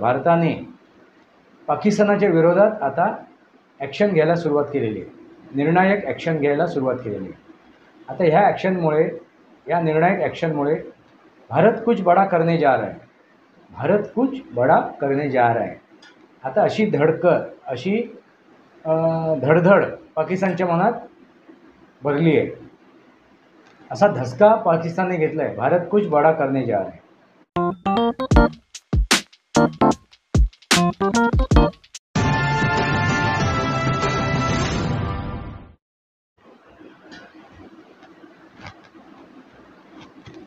भारताने पाकिस्तानाच्या विरोधात आता ॲक्शन घ्यायला सुरुवात केलेली आहे, निर्णायक ॲक्शन घ्यायला सुरुवात केलेली आहे। आता ह्या ॲक्शनमुळे, या निर्णायक ॲक्शनमुळे भारत कुछ बड़ा करने जा रहा है, भारत कुछ बड़ा करने जा रहा है। आता अशी धडधड पाकिस्तानच्या मनात भरली आहे, असा धसका पाकिस्तानने घेतला आहे, भारत कुछ बड़ा करने जा रहा है।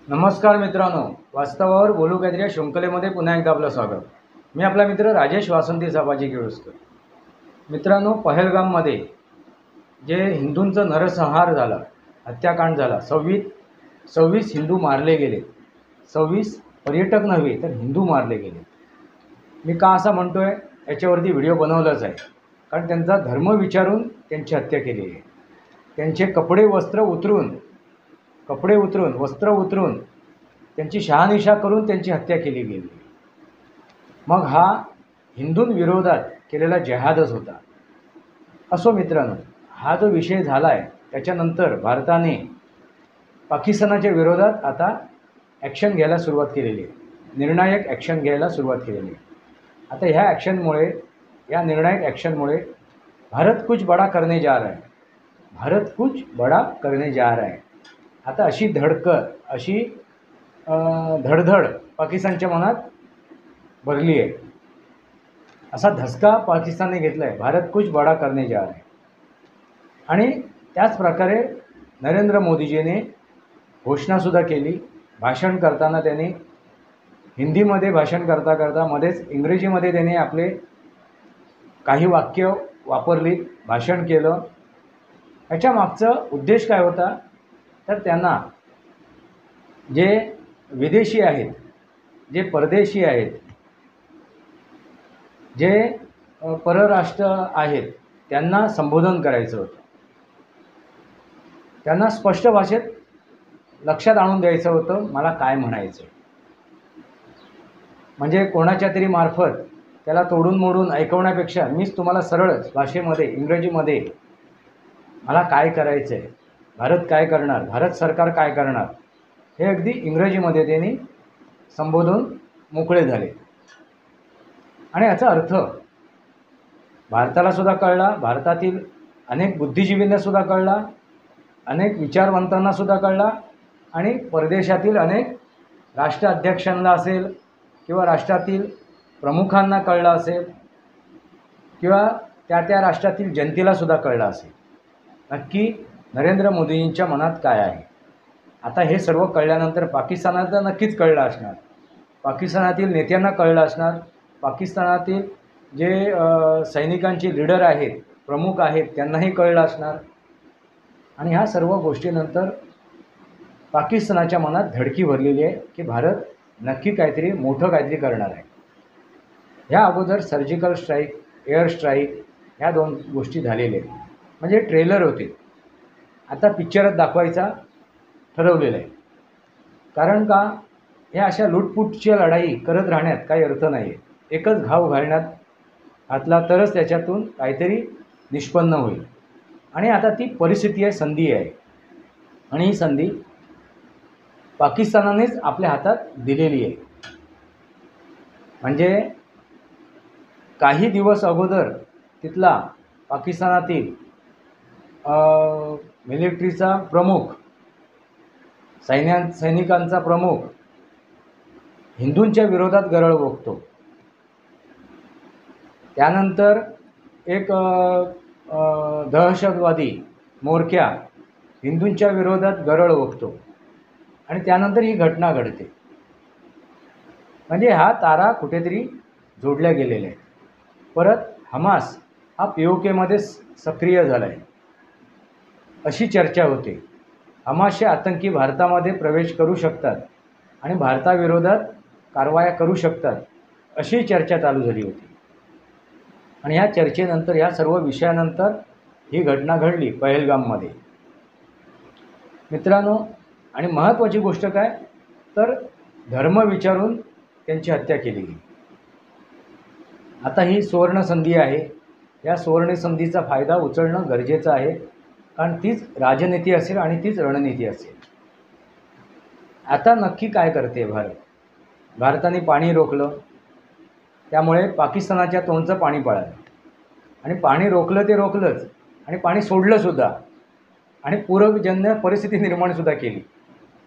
नमस्कार मित्रांनो, वास्तवावर बोलू काहीतरी या शृंखलेमध्ये पुन्हा एकदा आपलं स्वागत। मी आपला मित्र राजेश वासंती साबाजी केळुसकर। मित्रांनो, पहलगाममध्ये जे हिंदूंचा नरसंहार झाला, हत्याकांड झाला, 26 हिंदू मारले गेले, 26 पर्यटक नव्हे तर हिंदू मारले गेले। मी का असं म्हणतोय, याच्यावरती व्हिडिओ बनवलाच आहे, कारण त्यांचा धर्म विचारून त्यांची हत्या केली आहे। त्यांचे वस्त्र उतरून त्यांची शहानिशा करून त्यांची हत्या केली गेली। मग हा हिंदूंविरोधात केलेला जिहादच होता। असो मित्रांनो, हा जो विषय झाला आहे त्याच्यानंतर भारताने पाकिस्तानाच्या विरोधात आता ॲक्शन घ्यायला सुरुवात केलेली आहे, निर्णायक ॲक्शन घ्यायला सुरुवात केलेली आहे। आता ह्या ॲक्शनमुळे, या निर्णायक ॲक्शनमुळे भारत कुछ बड़ा करने जा रहा है, भारत कुछ बड़ा करने जा रहा है। आता अशी धडधड पाकिस्तानच्या मनात भरली आहे, असा धसका पाकिस्तानने घेतला आहे, भारत कुछ बड़ा करने जा रहा है। आणि त्याच प्रकारे नरेंद्र मोदीजीने घोषणासुद्धा केली। भाषण करताना त्यांनी हिंदीमध्ये भाषण करता मध्येच इंग्रजीमध्ये त्यांनी आपले काही वाक्य वापरली, भाषण केलं। याच्या मागचा उद्देश काय होता, तर त्यांना जे विदेशी आहेत, जे परदेशी आहेत, जे परराष्ट्र आहेत, त्यांना संबोधन करायचं होतं। त्यांना स्पष्ट भाषेत लक्षात आणून द्यायचं होतं मला काय म्हणायचं। म्हणजे कोणाच्या तरी मार्फत त्याला तोडून मोडून ऐकवण्यापेक्षा मीच तुम्हाला सरळ भाषेमध्ये, इंग्रजीमध्ये मला काय करायचं आहे, भारत काय करणार, भारत सरकार काय करणार, हे अगदी इंग्रजीमध्ये त्यांनी संबोधून मोकळे झाले। आणि याचा अर्थ भारतालासुद्धा कळला, भारतातील अनेक बुद्धिजीवींनासुद्धा कळला, अनेक विचारवंतांनासुद्धा कळला, आणि परदेशातील अनेक राष्ट्राध्यक्षांना असेल किंवा राष्ट्रातील प्रमुखांना कळलं असेल, किंवा त्या राष्ट्रातील जनतेलासुद्धा कळलं असेल नक्की नरेंद्र मोदींच्या मनात काय आहे। आता हे सर्व कळल्यानंतर पाकिस्तानाला नक्कीच कळलं असणार, पाकिस्तानातील नेत्यांना कळलं असणार, पाकिस्तानातील जे सैनिकांचे लीडर आहेत, प्रमुख आहेत, त्यांनाही कळलं असणार। आणि ह्या सर्व गोष्टीनंतर पाकिस्तानाच्या मनात धडकी भरलेली आहे की भारत नक्की काहीतरी मोठं काहीतरी करणार आहे। ह्या अगोदर सर्जिकल स्ट्राईक, एअर स्ट्राईक ह्या 2 गोष्टी झालेल्या आहेत, म्हणजे ट्रेलर होते, आता पिक्चरात दाखवायचा ठरवलेलं आहे। कारण का, ह्या अशा लुटपुटच्या लढाई करत राहण्यात काही अर्थ नाही आहे। एकच घाव घालण्यात घातला तरच त्याच्यातून काहीतरी निष्पन्न होईल। आणि आता ती परिस्थिती आहे, संधी आहे, आणि ही संधी पाकिस्तानानेच आपल्या हातात दिलेली आहे। म्हणजे काही दिवस अगोदर तिथला पाकिस्तानातील मिलिटरीचा प्रमुख, सैनिकांचा प्रमुख हिंदूंच्या विरोधात गरळ ओकतो। त्यानंतर एक दहशतवादी म्होरक्या हिंदूंच्या विरोधात गरळ ओकतो, आणि त्यानंतर ही घटना घडते। म्हणजे हा तारा कुठेतरी जोडल्या गेलेला आहे। परत हमास हा POKमध्ये सक्रिय झाला आहे अशी चर्चा होते। हमासचे आतंकी भारतामध्ये प्रवेश करू शकतात आणि भारताविरोधात कारवाया करू शकतात अशी चर्चा चालू झाली होती। आणि ह्या चर्चेनंतर, ह्या सर्व विषयानंतर ही घटना घडली पहलगाममध्ये। मित्रांनो, आणि महत्त्वाची गोष्ट काय, तर धर्म विचारून त्यांची हत्या केली गेली। आता ही सुवर्ण संधी आहे. या सुवर्ण संधीचा फायदा उचलणं गरजेचं आहे, कारण तीच राजनीती असेल आणि तीच रणनीती असेल. आता नक्की काय करते भारत? भारताने पाणी रोखलं, त्यामुळे पाकिस्तानाच्या तोंडचं पाणी पळालं. आणि पाणी रोखलं ते रोखलंच, आणि पाणी सोडलंसुद्धा, आणि पूरजन्य परिस्थिती निर्माणसुद्धा केली.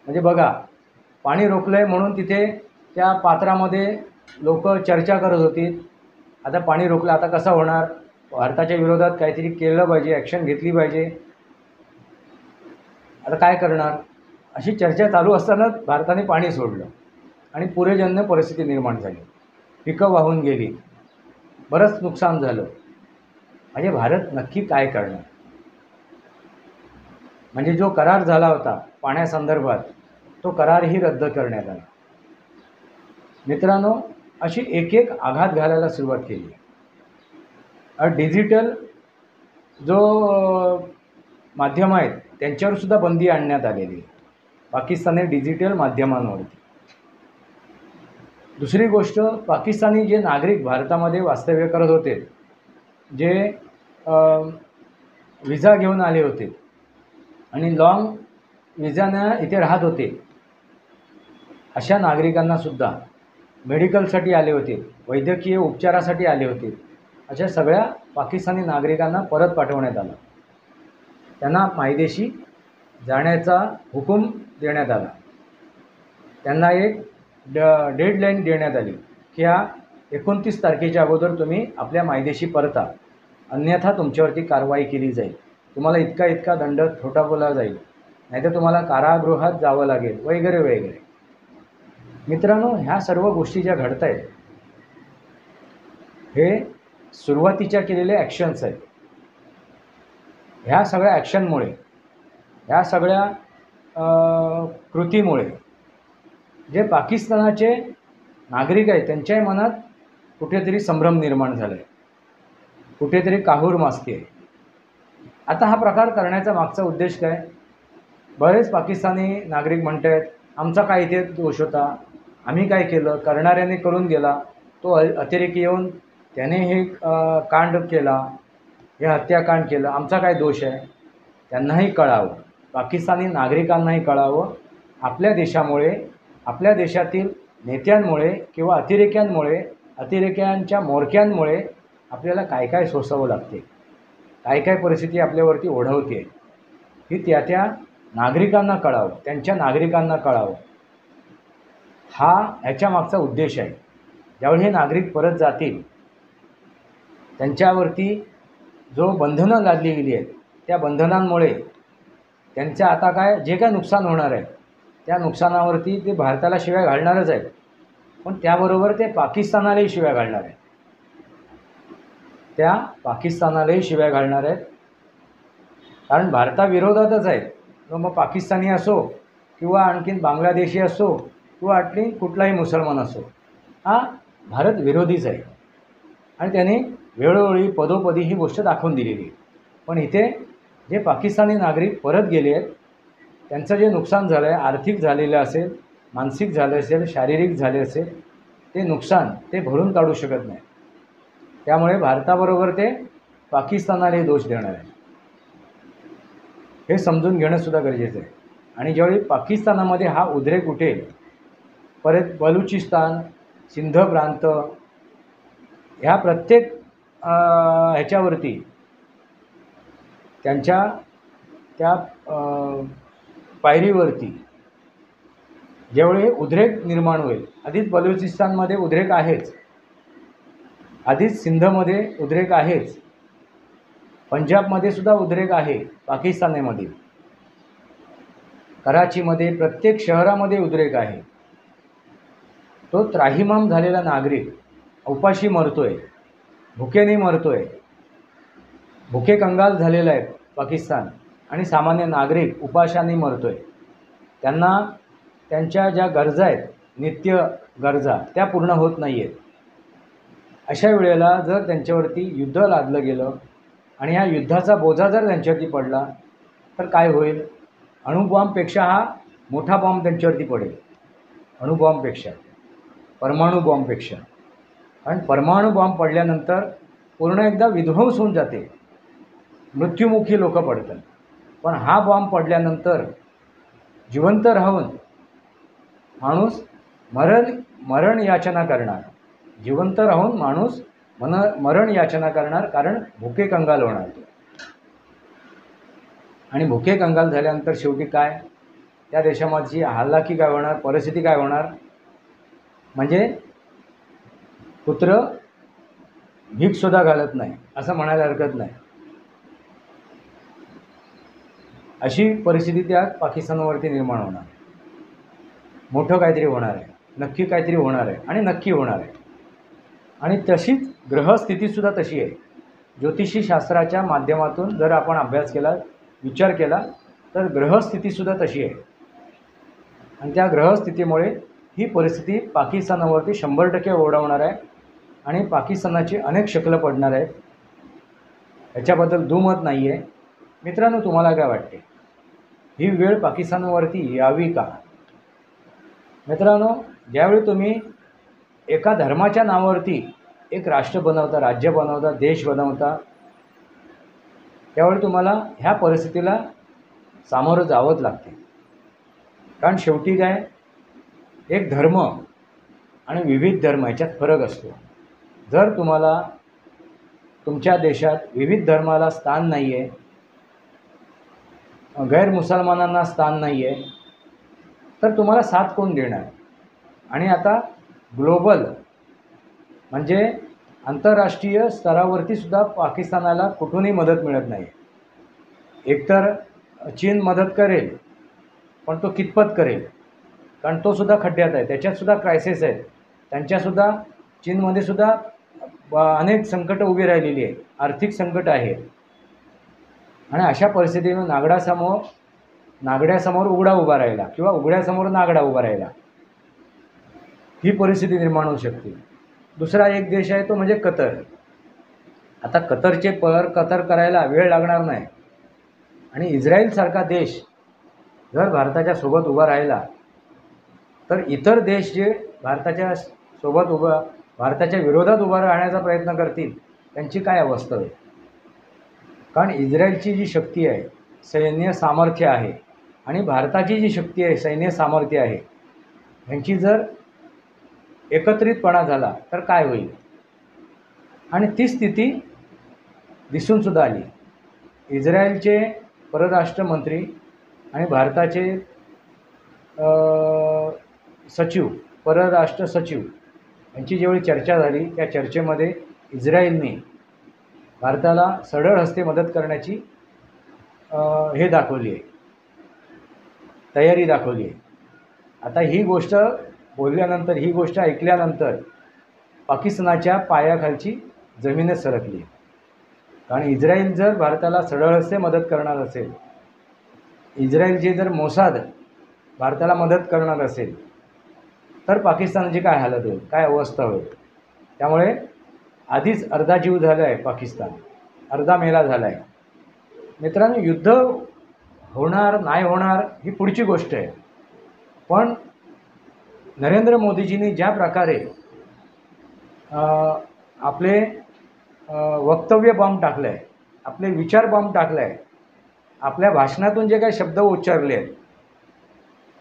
म्हणजे बघा, पाणी रोखलं आहे म्हणून तिथे त्या पात्रामध्ये लोक चर्चा करत होती, आता पाणी रोखलं, आता कसं होणार, भारताच्या विरोधात काहीतरी केलं पाहिजे, ॲक्शन घेतली पाहिजे, आता काय करणार, अशी चर्चा चालू असतानाच भारताने पाणी सोडलं आणि पूरजन्य परिस्थिती निर्माण झाली. पिकं वाहून गेली, बरंच नुकसान झालं. म्हणजे भारत नक्की काय करणार? म्हणजे जो करार झाला होता पाण्यासंदर्भात, तो करारही रद्द करण्यात आला. मित्रांनो, अशी एक एक आघात घालायला सुरुवात केली. डिजिटल जो माध्यम आहेत त्यांच्यावरसुद्धा बंदी आणण्यात आलेली आहे, पाकिस्तानी डिजिटल माध्यमांवरती. दुसरी गोष्ट, पाकिस्तानी जे नागरिक भारतामध्ये वास्तव्य करत होते, जे विजा घेऊन आले होते आणि लॉंग विजानं इथे राहत होते, अशा नागरिकांनासुद्धा, मेडिकलसाठी आले होते, वैद्यकीय उपचारासाठी आले होते, अशा सगळ्या पाकिस्तानी नागरिकांना परत पाठवण्यात आलं. त्यांना मायदेशी जाण्याचा हुकूम देण्यात आला. त्यांना एक डेडलाईन देण्यात आली की ह्या 29 तारखेच्या अगोदर तुम्ही आपल्या मायदेशी परता, अन्यथा तुमच्यावरती कारवाई केली जाईल, तुम्हाला इतका इतका दंड ठोठावला जाईल, नाहीतर तुम्हाला कारागृहात जावं लागेल, वगैरे वगैरे. मित्रांनो, ह्या सर्व गोष्टी ज्या घडत आहेत, हे सुरुवातीच्या केलेल्या ॲक्शन्स आहेत. ह्या सगळ्या ॲक्शनमुळे, ह्या सगळ्या कृतीमुळे जे पाकिस्तानाचे नागरिक आहेत त्यांच्याही मनात कुठेतरी संभ्रम निर्माण झाला आहे, कुठेतरी काहूर माजते आहे. आता हा प्रकार करण्याचा मागचा उद्देश काय? बरेच पाकिस्तानी नागरिक म्हणत आहेत, आमचा काय इथे दोष होता, आम्ही काय केलं, करणाऱ्याने करून गेला, तो अतिरेकी येऊन त्याने हे कांड केला, हे हत्याकांड केलं, आमचा काय दोष आहे. त्यांनाही कळावं, पाकिस्तानी नागरिकांनाही कळावं, आपल्या देशामुळे, आपल्या देशातील नेत्यांमुळे किंवा अतिरेक्यांमुळे, अतिरेक्यांच्या म्होरक्यांमुळे आपल्याला काय काय सोसावं लागते, काय काय परिस्थिती आपल्यावरती ओढवते, ही त्या त्या नागरिकांना कळावं, त्यांच्या नागरिकांना कळावं. हा ह्याच्या मागचा उद्देश आहे. ज्यावेळी हे नागरिक परत जातील, त्यांच्यावरती जो बंधनं लादली गेली आहेत, त्या बंधनांमुळे त्यांचं आता काय जे काय नुकसान होणार आहे, त्या नुकसानावरती ते भारताला शिव्या घालणारच आहेत, पण त्याबरोबर ते पाकिस्तानालाही शिव्या घालणार आहेत, त्या पाकिस्तानालाही शिव्या घालणार आहेत. कारण भारताविरोधातच आहेत. मग पाकिस्तानी असो किंवा आणखीन बांगलादेशी असो किंवा आणखी कुठलाही मुसलमान असो, हा भारत विरोधीच आहे. आणि त्याने वेळोवेळी पदोपदी ही गोष्ट दाखवून दिलेली आहे. पण इथे जे पाकिस्तानी नागरिक परत गेले आहेत, त्यांचं जे नुकसान झालं आहे, आर्थिक झालेलं असेल, मानसिक झालं असेल, शारीरिक झाले असेल, ते नुकसान ते भरून काढू शकत नाही. त्यामुळे भारताबरोबर ते पाकिस्तानालाही दोष देणार आहे, हे समजून घेणंसुद्धा गरजेचं आहे. आणि ज्यावेळी पाकिस्तानामध्ये हा उद्रेक उठेल, परत बलुचिस्तान, सिंध प्रांत, ह्या प्रत्येक ह्याच्यावरती त्यांच्या त्या पायरीवरती ज्यावेळी उद्रेक निर्माण होईल, आधीच बलुचिस्तानमध्ये उद्रेक आहेच, आधीच सिंधमध्ये उद्रेक आहेच, पंजाबमध्ये सुद्धा उद्रेक आहे, पाकिस्तानमध्ये कराचीमध्ये प्रत्येक शहरामध्ये उद्रेक आहे. तो त्राहिमाम झालेला नागरिक उपाशी मरतोय, भुकेने मरतोय, भुके कंगाल झालेला आहे पाकिस्तान, आणि सामान्य नागरिक उपाशाने मरतोय. त्यांना त्यांच्या ज्या गरजा आहेत, नित्य गरजा, त्या पूर्ण होत नाही आहेत. अशा वेळेला जर त्यांच्यावरती युद्ध लादलं गेलं आणि ह्या युद्धाचा बोजा जर त्यांच्यावरती पडला तर काय होईल? अणुबॉम्बपेक्षा हा मोठा बॉम्ब त्यांच्यावरती पडेल, अणुबॉम्बपेक्षा, परमाणु बॉम्बपेक्षा. कारण परमाणु बॉम्ब पडल्यानंतर पूर्ण एकदा विध्वंस होऊन जाते, मृत्युमुखी लोक पडतात. पण हा बॉम्ब पडल्यानंतर जिवंत राहून माणूस मरण याचना करणार, जिवंत राहून माणूस मरण याचना करणार, कारण भुके कंगाल होणार. आणि भुके कंगाल झाल्यानंतर शेवटी काय, त्या देशामध्ये हालाकी काय होणार, परिस्थिती काय होणार, म्हणजे कुत्र भीकसुद्धा घालत नाही असं म्हणायला हरकत नाही. अशी परिस्थिती त्या पाकिस्तानवरती निर्माण होणार. मोठं काहीतरी होणार आहे, नक्की काहीतरी होणार आहे आणि नक्की होणार आहे. आणि तशीच ग्रहस्थितीसुद्धा तशी आहे. ज्योतिषी शास्त्राच्या माध्यमातून जर आपण अभ्यास केला, विचार केला, तर ग्रहस्थितीसुद्धा तशी आहे. आणि त्या ग्रहस्थितीमुळे ही परिस्थिती पाकिस्तानावरती 100% ओढवणार आहे आणि पाकिस्तानाची अनेक शकलं पडणार आहेत. याच्याबद्दल दुमत नाही आहे. मित्रांनो, तुम्हाला काय वाटते, ही वेळ पाकिस्तानावरती यावी का? मित्रांनो, ज्यावेळी तुम्ही एका धर्माच्या नावावरती एक राष्ट्र बनवता, राज्य बनवता, देश बनवता, त्यावेळी तुम्हाला ह्या परिस्थितीला सामोरं जावंच लागते. कारण शेवटी काय, एक धर्म आणि विविध धर्म याच्यात फरक असतो. जर तुम्हाला तुमच्या देशात विविध धर्माला स्थान नाही आहे, गैर मुसलमानांना स्थान नाही आहे, तर तुम्हाला साथ कोण देणार? आणि आता ग्लोबल म्हणजे आंतरराष्ट्रीय स्तरावरती सुद्धा पाकिस्तानाला कुठूनही मदत मिळत नाही. एकतर चीन मदत करेल, पण तो कितपत करेल, कारण तो सुद्धा खड्ड्यात आहे, त्याच्यातसुद्धा क्रायसिस आहे, त्यांच्यासुद्धा चीनमध्ये सुद्धा अनेक संकटं उभी राहिलेली आहे, आर्थिक संकट आहे. आणि अशा परिस्थितीनं नागड्यासमोर उघडा उभा राहिला किंवा उघड्यासमोर नागडा उभा राहिला, ही परिस्थिती निर्माण होऊ शकते. दुसरा एक देश आहे तो म्हणजे कतर. आता कतरचे कतर करायला वेळ लागणार नाही. आणि इस्रायलसारखा देश जर भारताच्या सोबत उभा राहिला, तर इतर देश जे भारताच्या विरोधात उभा राहण्याचा प्रयत्न करतील, त्यांची काय अवस्था होईल? कारण इस्रायलची जी शक्ती आहे, सैन्य सामर्थ्य आहे, आणि भारताची जी शक्ती आहे, सैन्य सामर्थ्य आहे, ह्यांची जर एकत्रितपणा झाला तर काय होईल? आणि ती स्थिती दिसूनसुद्धा आली. इस्रायलचे परराष्ट्रमंत्री आणि भारताचे परराष्ट्र सचिव यांची जेवढी चर्चा झाली, त्या चर्चेमध्ये इस्रायलने भारताला सरळ हस्ते मदत करण्याची तयारी दाखवली आहे. आता ही गोष्ट बोलल्यानंतर, ही गोष्ट ऐकल्यानंतर पाकिस्तानाच्या पायाखालची जमीनच सरकली. कारण इस्रायल जर भारताला सरळ हस्ते मदत करणार असेल, इस्रायलचे जर मोसाद भारताला मदत करणार असेल, तर पाकिस्तानाची काय हालत होईल, काय अवस्था होईल? त्यामुळे आधीच अर्धा जीव झाला आहे पाकिस्तान, अर्धा मेला झाला आहे. मित्रांनो, युद्ध होणार नाही होणार ही पुढची गोष्ट आहे. पण नरेंद्र मोदीजींनी ज्या प्रकारे आपले वक्तव्य बॉम्ब टाकलं आहे, आपले विचार बॉम्ब टाकलं आहे, आपल्या भाषणातून जे काही शब्द उच्चारले आहेत,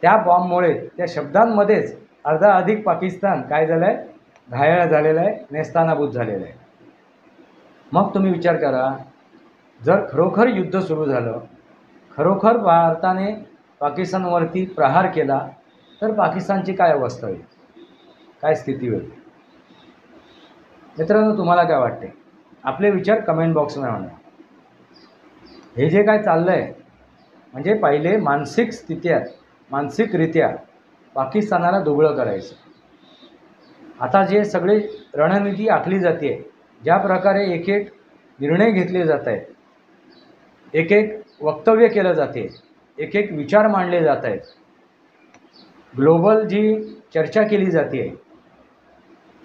त्या बॉम्बमुळे, त्या शब्दांमध्येच अर्धा अधिक पाकिस्तान काय झालं आहे, घायाळ झालेलं आहे, नेस्तानाबूत झालेलं आहे. मग तुम्ही विचार करा, जर खरोखर युद्ध सुरू झालं, खरोखर भारताने पाकिस्तानवरती प्रहार केला, तर पाकिस्तानची काय अवस्था होईल, काय स्थिती होईल? मित्रांनो, तुम्हाला काय वाटते? आपले विचार कमेंट बॉक्समध्ये म्हणा. हे जे काय चाललं आहे, म्हणजे पहिले मानसिकरित्या पाकिस्तानाला दुबळं करायचं. आता जे सगळे रणनीती आखली जाते, ज्या प्रकारे एक एक निर्णय घेतले जात आहेत, एक एक वक्तव्य केलं जाते, एक एक विचार मांडले जात आहेत, ग्लोबल जी चर्चा केली जाते,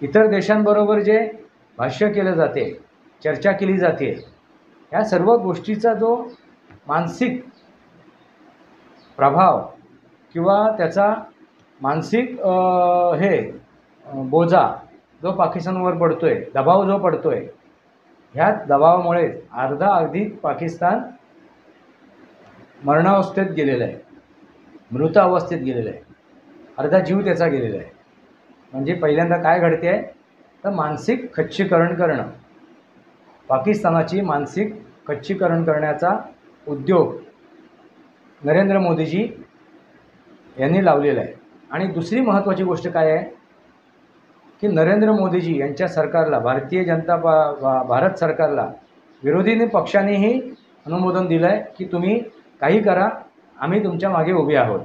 इतर देशांबरोबर जे भाष्य केलं जाते, चर्चा केली जाते, या सर्व गोष्टीचा जो मानसिक प्रभाव किंवा त्याचा मानसिक बोजा जो पाकिस्तानवर पडतोय, दबाव जो पडतोय, ह्या दबावामुळेच अधिक पाकिस्तान मरणावस्थेत गेलेला आहे, मृत अवस्थेत गेलेला आहे, अर्धा जीव त्याचा गेलेला आहे. म्हणजे पहिल्यांदा काय घडते आहे तर मानसिक खच्चीकरण करणं, पाकिस्तानाची मानसिक खच्चीकरण करण्याचा उद्योग नरेंद्र मोदीजी यांनी लावलेला आहे. आणि दुसरी महत्त्वाची गोष्ट काय आहे की नरेंद्र मोदीजी यांच्या सरकारला, भारत सरकारला विरोधी पक्षानेही अनुमोदन दिलं आहे की तुम्ही काही करा, आम्ही तुमच्या मागे उभे आहोत.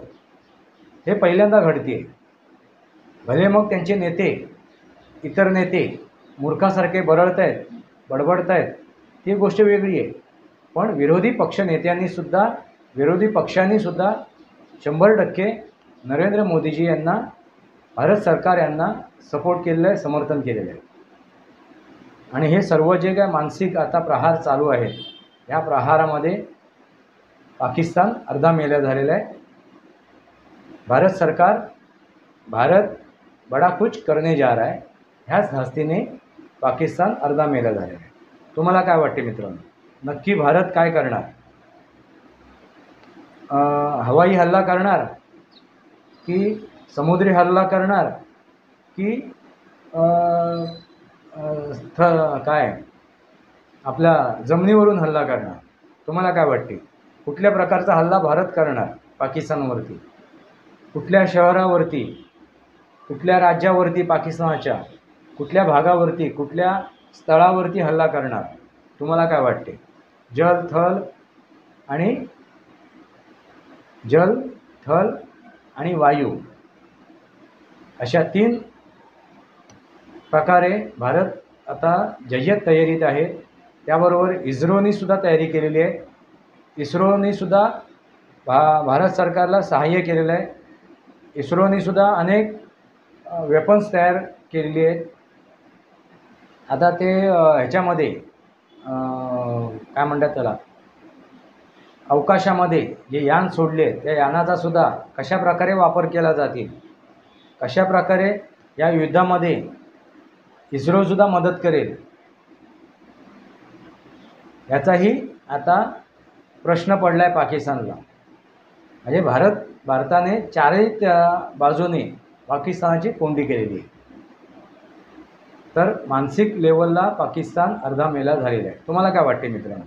हे पहिल्यांदा घडते आहे. भले मग त्यांचे नेते, इतर नेते मूर्खासारखे बरळत आहेत, बडबडत आहेत, ती गोष्ट वेगळी आहे. पण विरोधी पक्षांनी सुद्धा 100% नरेंद्र मोदीजी यांना, भारत सरकार यांना सपोर्ट केलेलं आहे, समर्थन केलेलं आहे. आणि हे सर्व जे काय मानसिक आता प्रहार चालू आहेत, या प्रहारामध्ये पाकिस्तान अर्धा मेला झालेला आहे. भारत सरकार भारत बडा कुछ करने जा रहा है, ह्याच धास्तीने पाकिस्तान अर्धा मेला झालेला आहे. तुम्हाला काय वाटते मित्रांनो, नक्की भारत काय करणार? हवाई हल्ला करणार की समुद्री हल्ला करणार की काय आपल्या जमिनीवरून हल्ला करणार? तुम्हाला काय वाटते, कुठल्या प्रकारचा हल्ला भारत करणार पाकिस्तानवरती? कुठल्या शहरावरती, कुठल्या राज्यावरती, पाकिस्तानाच्या कुठल्या भागावरती, कुठल्या स्थळावरती हल्ला करणार? तुम्हाला काय वाटते? जल, थल आणि वायू अशा 3 प्रकारे भारत आता जय्यत तयारीत आहे. त्याबरोबर इस्रोनी सुद्धा तयारी केलेली आहे. इस्रोनी सुद्धा भारत सरकारला सहाय्य केलेलं आहे. इस्रोनी सुद्धा अनेक वेपन्स तयार केलेली आहेत. आता ते ह्याच्यामध्ये काय म्हणतात त्याला, अवकाशामध्ये जे यान सोडले, त्या यानाचा सुद्धा कशा प्रकारे वापर केला जातील, कशा प्रकारे या युद्धामध्ये इस्रोसुद्धा मदत करेल, याचाही आता प्रश्न पडला आहे पाकिस्तानला. म्हणजे भारताने चारही बाजूने पाकिस्तानाची कोंडी केलेली आहे. तर मानसिक लेवलला पाकिस्तान अर्धा मेला झालेला आहे. तुम्हाला काय वाटते मित्रांनो?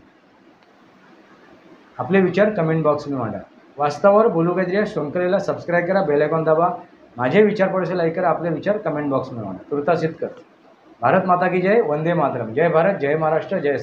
आपले विचार कमेंट बॉक्समध्ये मांडा. वास्तवावर बोलू काहीतरी शृंखलेला सबस्क्राईब करा, बेल आयकॉन दाबा, माझे विचार पडसे लाईक करा, आपले विचार कमेंट बॉक्समध्ये मांडा. तुर्तासित कर. भारत माता की जय. वंदे मातरम. जय भारत, जय महाराष्ट्र, जय